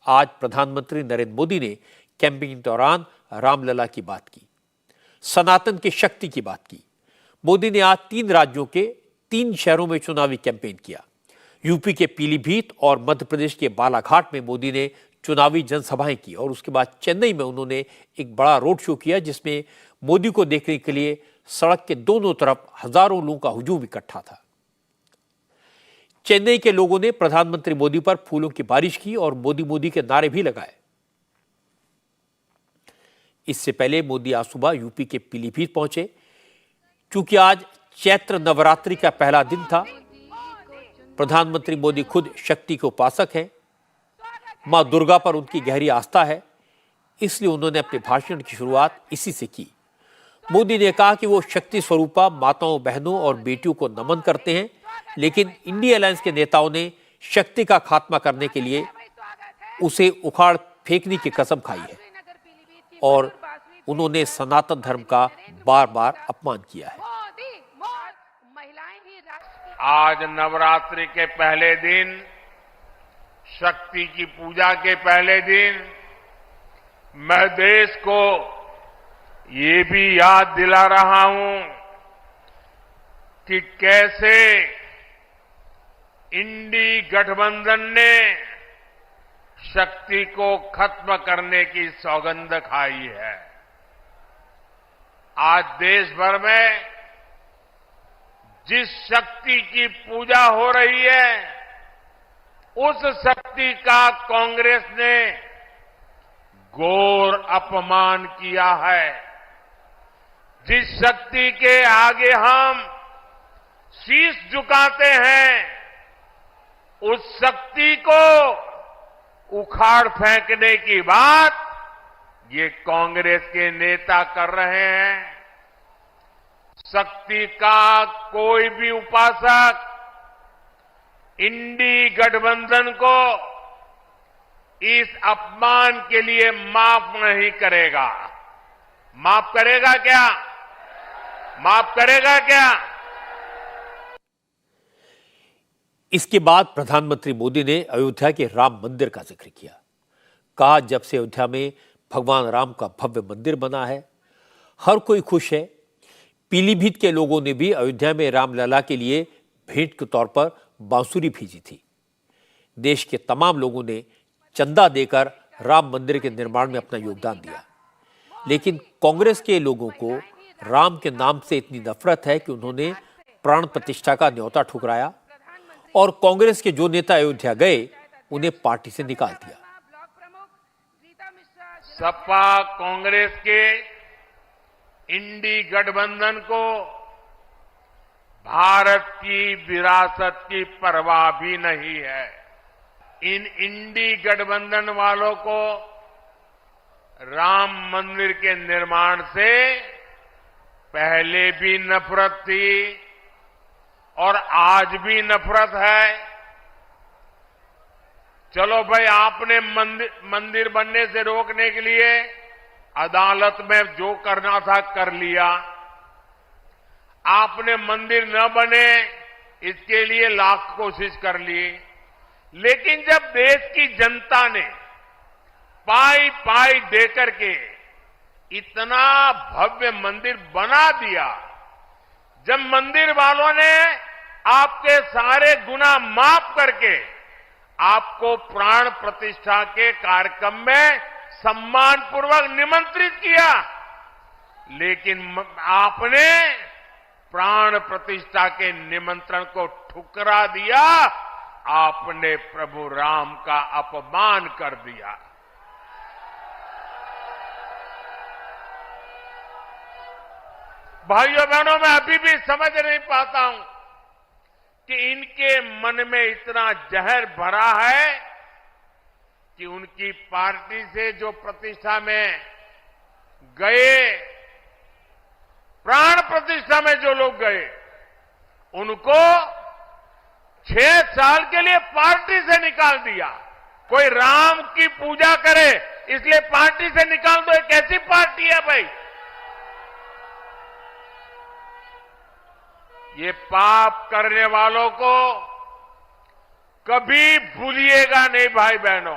आज प्रधानमंत्री नरेंद्र मोदी ने कैंपिंग के दौरान रामलला की बात की, सनातन की शक्ति की बात की। मोदी ने आज 3 राज्यों के 3 शहरों में चुनावी कैंपेन किया। यूपी के पीलीभीत और मध्य प्रदेश के बालाघाट में मोदी ने चुनावी जनसभाएं की और उसके बाद चेन्नई में उन्होंने एक बड़ा रोड शो किया, जिसमें मोदी को देखने के लिए सड़क के दोनों तरफ हजारों लोगों का हुजूम इकट्ठा था। चेन्नई के लोगों ने प्रधानमंत्री मोदी पर फूलों की बारिश की और मोदी मोदी के नारे भी लगाए। इससे पहले मोदी आज सुबह यूपी के पीलीभीत पहुंचे। चूंकि आज चैत्र नवरात्रि का पहला दिन था, प्रधानमंत्री मोदी खुद शक्ति के उपासक हैं, मां दुर्गा पर उनकी गहरी आस्था है, इसलिए उन्होंने अपने भाषण की शुरुआत इसी से की। मोदी ने कहा कि वो शक्ति स्वरूपा माताओं, बहनों और बेटियों को नमन करते हैं, लेकिन इंडिया अलायंस के नेताओं ने शक्ति का खात्मा करने के लिए उसे उखाड़ फेंकने की कसम खाई है और उन्होंने सनातन धर्म का बार बार अपमान किया है। आज नवरात्रि के पहले दिन, शक्ति की पूजा के पहले दिन, मैं देश को ये भी याद दिला रहा हूं कि कैसे इंडी गठबंधन ने शक्ति को खत्म करने की सौगंध खाई है। आज देश भर में जिस शक्ति की पूजा हो रही है, उस शक्ति का कांग्रेस ने घोर अपमान किया है। जिस शक्ति के आगे हम शीश झुकाते हैं, उस शक्ति को उखाड़ फेंकने की बात ये कांग्रेस के नेता कर रहे हैं। शक्ति का कोई भी उपासक इंडी गठबंधन को इस अपमान के लिए माफ नहीं करेगा। माफ करेगा क्या? माफ करेगा क्या? इसके बाद प्रधानमंत्री मोदी ने अयोध्या के राम मंदिर का जिक्र किया। कहा, जब से अयोध्या में भगवान राम का भव्य मंदिर बना है, हर कोई खुश है। पीलीभीत के लोगों ने भी अयोध्या में रामलला के लिए भेंट के तौर पर बांसुरी भेजी थी। देश के तमाम लोगों ने चंदा देकर राम मंदिर के निर्माण में अपना योगदान दिया, लेकिन कांग्रेस के लोगों को राम के नाम से इतनी नफरत है कि उन्होंने प्राण प्रतिष्ठा का न्योता ठुकराया और कांग्रेस के जो नेता अयोध्या गए, उन्हें पार्टी से निकाल दिया। सपा कांग्रेस के इंडी गठबंधन को भारत की विरासत की परवाह भी नहीं है। इन इंडी गठबंधन वालों को राम मंदिर के निर्माण से पहले भी नफरत थी और आज भी नफरत है। चलो भाई, आपने मंदिर बनने से रोकने के लिए अदालत में जो करना था कर लिया। आपने मंदिर न बने इसके लिए लाख कोशिश कर ली, लेकिन जब देश की जनता ने पाई पाई देकर के इतना भव्य मंदिर बना दिया, जब मंदिर वालों ने आपके सारे गुनाह माफ करके आपको प्राण प्रतिष्ठा के कार्यक्रम में सम्मान पूर्वक निमंत्रित किया, लेकिन आपने प्राण प्रतिष्ठा के निमंत्रण को ठुकरा दिया। आपने प्रभु राम का अपमान कर दिया। भाइयों बहनों, मैं अभी भी समझ नहीं पाता हूं कि इनके मन में इतना जहर भरा है कि उनकी पार्टी से जो प्रतिष्ठा में गए, प्राण प्रतिष्ठा में जो लोग गए, उनको 6 साल के लिए पार्टी से निकाल दिया। कोई राम की पूजा करे इसलिए पार्टी से निकाल दो, एक ऐसी पार्टी है भाई? ये पाप करने वालों को कभी भूलिएगा नहीं भाई बहनों।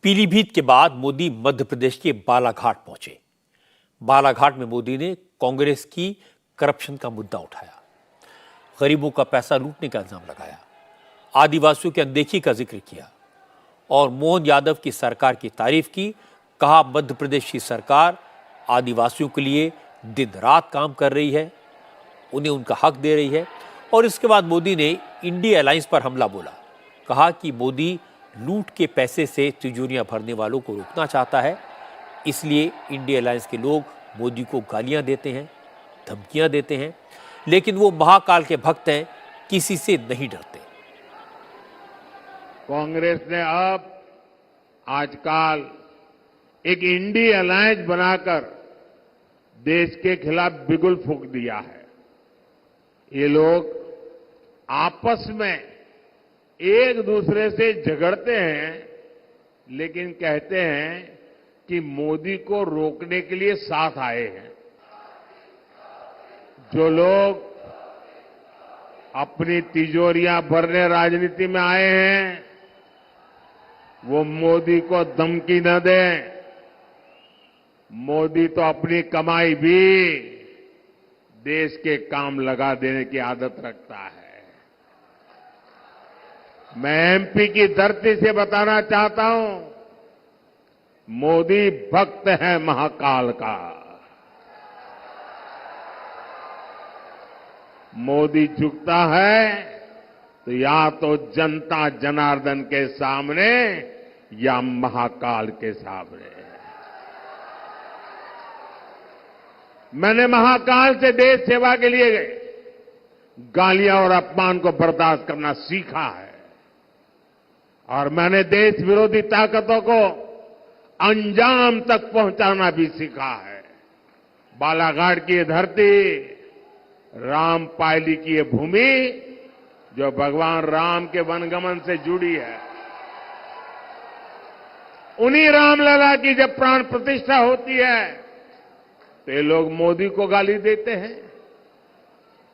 पीलीभीत के बाद मोदी मध्य प्रदेश के बालाघाट पहुंचे। बालाघाट में मोदी ने कांग्रेस की करप्शन का मुद्दा उठाया, गरीबों का पैसा लूटने का इल्जाम लगाया, आदिवासियों की अनदेखी का जिक्र किया और मोहन यादव की सरकार की तारीफ की। कहा मध्य प्रदेश की सरकार आदिवासियों के लिए दिन रात काम कर रही है, उन्हें उनका हक दे रही है। और इसके बाद मोदी ने इंडिया अलायंस पर हमला बोला। कहा कि मोदी लूट के पैसे से तिजोरियां भरने वालों को रोकना चाहता है, इसलिए इंडिया अलायंस के लोग मोदी को गालियां देते हैं, धमकियां देते हैं, लेकिन वो महाकाल के भक्त हैं, किसी से नहीं डरते। कांग्रेस ने अब आजकल एक इंडिया अलायंस बनाकर देश के खिलाफ बिगुल फूंक दिया है। ये लोग आपस में एक दूसरे से झगड़ते हैं, लेकिन कहते हैं कि मोदी को रोकने के लिए साथ आए हैं। जो लोग अपनी तिजोरियां भरने राजनीति में आए हैं, वो मोदी को धमकी न दें। मोदी तो अपनी कमाई भी देश के काम लगा देने की आदत रखता है। मैं एमपी की धरती से बताना चाहता हूं, मोदी भक्त है महाकाल का। मोदी झुकता है तो या तो जनता जनार्दन के सामने या महाकाल के सामने। मैंने महाकाल से देश सेवा के लिए गालियां और अपमान को बर्दाश्त करना सीखा है, और मैंने देश विरोधी ताकतों को अंजाम तक पहुंचाना भी सीखा है। बालाघाट की ये धरती, राम पायली की ये भूमि, जो भगवान राम के वनगमन से जुड़ी है, उन्हीं रामलला की जब प्राण प्रतिष्ठा होती है तो ये लोग मोदी को गाली देते हैं,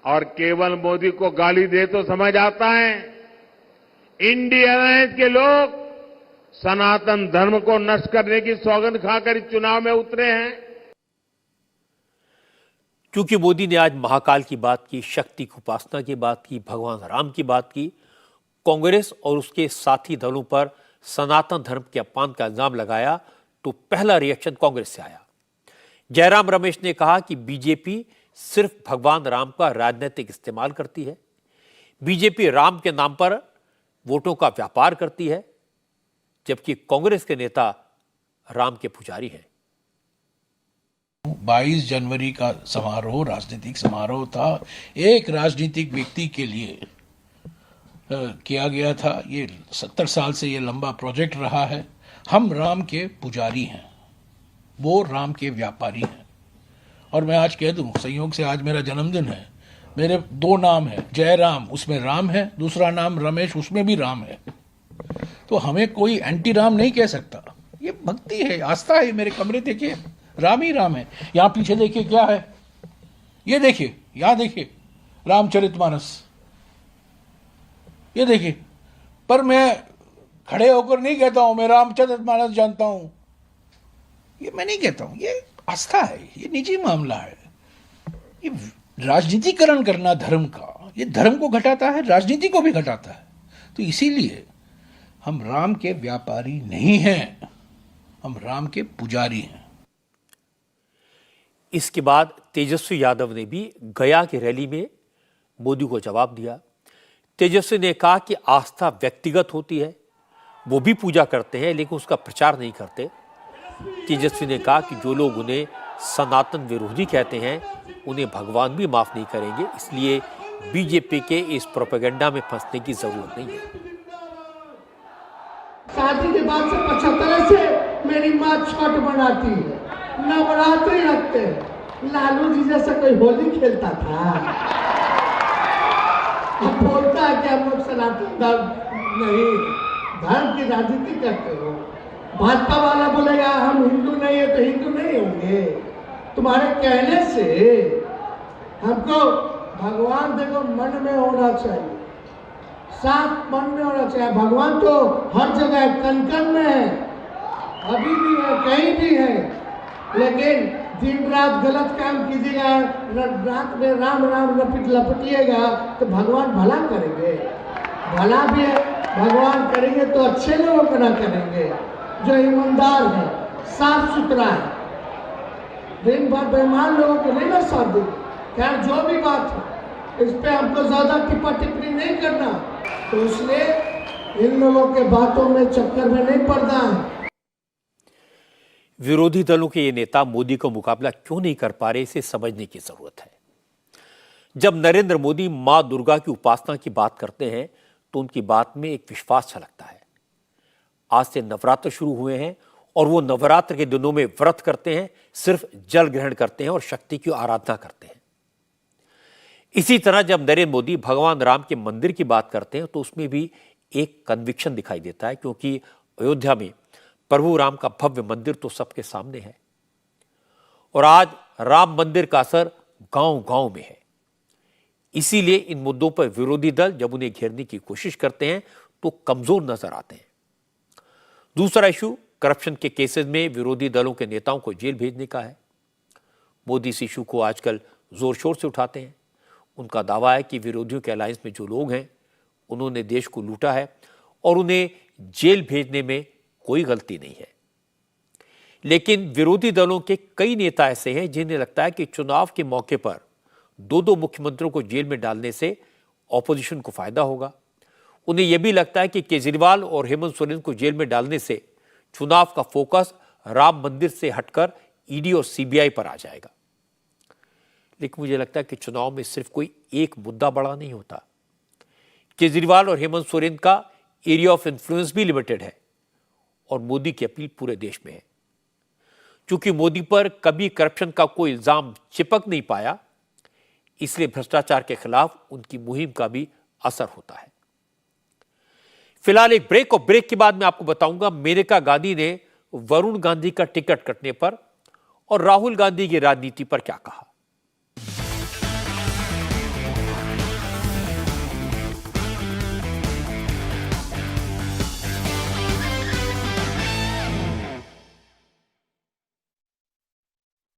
और केवल मोदी को गाली दे तो समझ आता है, इंडिया अलायंस के लोग सनातन धर्म को नष्ट करने की सौगंध खाकर चुनाव में उतरे हैं। क्योंकि मोदी ने आज महाकाल की बात की, शक्ति की उपासना की बात की, भगवान राम की बात की, कांग्रेस और उसके साथी दलों पर सनातन धर्म के अपमान का इल्जाम लगाया, तो पहला रिएक्शन कांग्रेस से आया। जयराम रमेश ने कहा कि बीजेपी सिर्फ भगवान राम का राजनीतिक इस्तेमाल करती है, बीजेपी राम के नाम पर वोटों का व्यापार करती है, जबकि कांग्रेस के नेता राम के पुजारी हैं। 22 जनवरी का समारोह राजनीतिक समारोह था, एक राजनीतिक व्यक्ति के लिए किया गया था। ये 70 साल से ये लंबा प्रोजेक्ट रहा है। हम राम के पुजारी हैं, वो राम के व्यापारी हैं। और मैं आज कह दूं, संयोग से आज मेरा जन्मदिन है, मेरे 2 नाम है, जयराम उसमें राम है, दूसरा नाम रमेश उसमें भी राम है। तो हमें कोई एंटी राम नहीं कह सकता। ये भक्ति है, आस्था है। मेरे कमरे देखिए, राम ही राम है। यहां पीछे देखिए क्या है, ये देखिए, यहां देखिए रामचरितमानस, ये देखिए। पर मैं खड़े होकर नहीं कहता हूं मैं रामचरितमानस जानता हूं, ये मैं नहीं कहता हूं। ये आस्था है, ये निजी मामला है। ये राजनीतिकरण करना धर्म का, ये धर्म को घटाता है, राजनीति को भी घटाता है। तो इसीलिए हम राम के व्यापारी नहीं हैं, हम राम के पुजारी हैं। इसके बाद तेजस्वी यादव ने भी गया की रैली में मोदी को जवाब दिया। तेजस्वी ने कहा कि आस्था व्यक्तिगत होती है, वो भी पूजा करते हैं लेकिन उसका प्रचार नहीं करते। तेजस्वी ने कहा कि जो लोग उन्हें सनातन विरोधी कहते हैं, उन्हें भगवान भी माफ नहीं करेंगे, इसलिए बीजेपी के इस प्रोपेगेंडा में फंसने की जरूरत नहीं है। शादी के बाद से 75 से मेरी माँ छठ बनाती है, नवरात्रि रखते हैं। लालू जी जैसा कोई होली खेलता था? अब बोलता है कि हम लोग सनातन धर्म नहीं, धर्म की राजनीति करते हो। भाजपा वाला बोलेगा हम हिंदू नहीं है तो हिंदू नहीं होंगे। तुम्हारे कहने से हमको भगवान देखो मन में होना चाहिए, साफ मन में होना चाहिए। भगवान तो हर जगह कण कण में है, अभी भी है, कहीं भी है, लेकिन दिन रात गलत काम कीजिएगा, रात में राम राम लपटिएगा तो भगवान भला करेंगे। भला भी भगवान करेंगे तो अच्छे लोगों को ना करेंगे, जो ईमानदार है, साफ सुथरा है। दिन भर बेईमान लोगों को नहीं ना साथ देंगे। खैर जो भी बात है, इस पे हमको ज्यादा टिप्पा टिप्पणी नहीं करना, तो इसलिए इन लोगों के बातों में चक्कर में नहीं पड़ना है। विरोधी दलों के ये नेता मोदी का मुकाबला क्यों नहीं कर पा रहे, इसे समझने की जरूरत है। जब नरेंद्र मोदी मां दुर्गा की उपासना की बात करते हैं तो उनकी बात में एक विश्वास झलकता है। आज से नवरात्र शुरू हुए हैं और वो नवरात्र के दिनों में व्रत करते हैं, सिर्फ जल ग्रहण करते हैं और शक्ति की आराधना करते हैं। इसी तरह जब नरेंद्र मोदी भगवान राम के मंदिर की बात करते हैं तो उसमें भी एक कन्विक्शन दिखाई देता है, क्योंकि अयोध्या में प्रभु राम का भव्य मंदिर तो सबके सामने है और आज राम मंदिर का असर गांव-गांव में है। इसीलिए इन मुद्दों पर विरोधी दल जब उन्हें घेरने की कोशिश करते हैं तो कमजोर नजर आते हैं। दूसरा इशू करप्शन के केसेस में विरोधी दलों के नेताओं को जेल भेजने का है। मोदी इस इशू को आजकल जोर शोर से उठाते हैं। उनका दावा है कि विरोधियों के अलायंस में जो लोग हैं उन्होंने देश को लूटा है और उन्हें जेल भेजने में कोई गलती नहीं है। लेकिन विरोधी दलों के कई नेता ऐसे हैं जिन्हें लगता है कि चुनाव के मौके पर दो मुख्यमंत्रियों को जेल में डालने से ऑपोजिशन को फायदा होगा। उन्हें यह भी लगता है कि केजरीवाल और हेमंत सोरेन को जेल में डालने से चुनाव का फोकस राम मंदिर से हटकर ईडी और सीबीआई पर आ जाएगा। लेकिन मुझे लगता है कि चुनाव में सिर्फ कोई एक मुद्दा बड़ा नहीं होता। केजरीवाल और हेमंत सोरेन का एरिया ऑफ इन्फ्लुएंस भी लिमिटेड है और मोदी की अपील पूरे देश में है। चूंकि मोदी पर कभी करप्शन का कोई इल्जाम चिपक नहीं पाया, इसलिए भ्रष्टाचार के खिलाफ उनकी मुहिम का भी असर होता है। फिलहाल एक ब्रेक, और ब्रेक के बाद मैं आपको बताऊंगा मेनका गांधी ने वरुण गांधी का टिकट कटने पर और राहुल गांधी की राजनीति पर क्या कहा।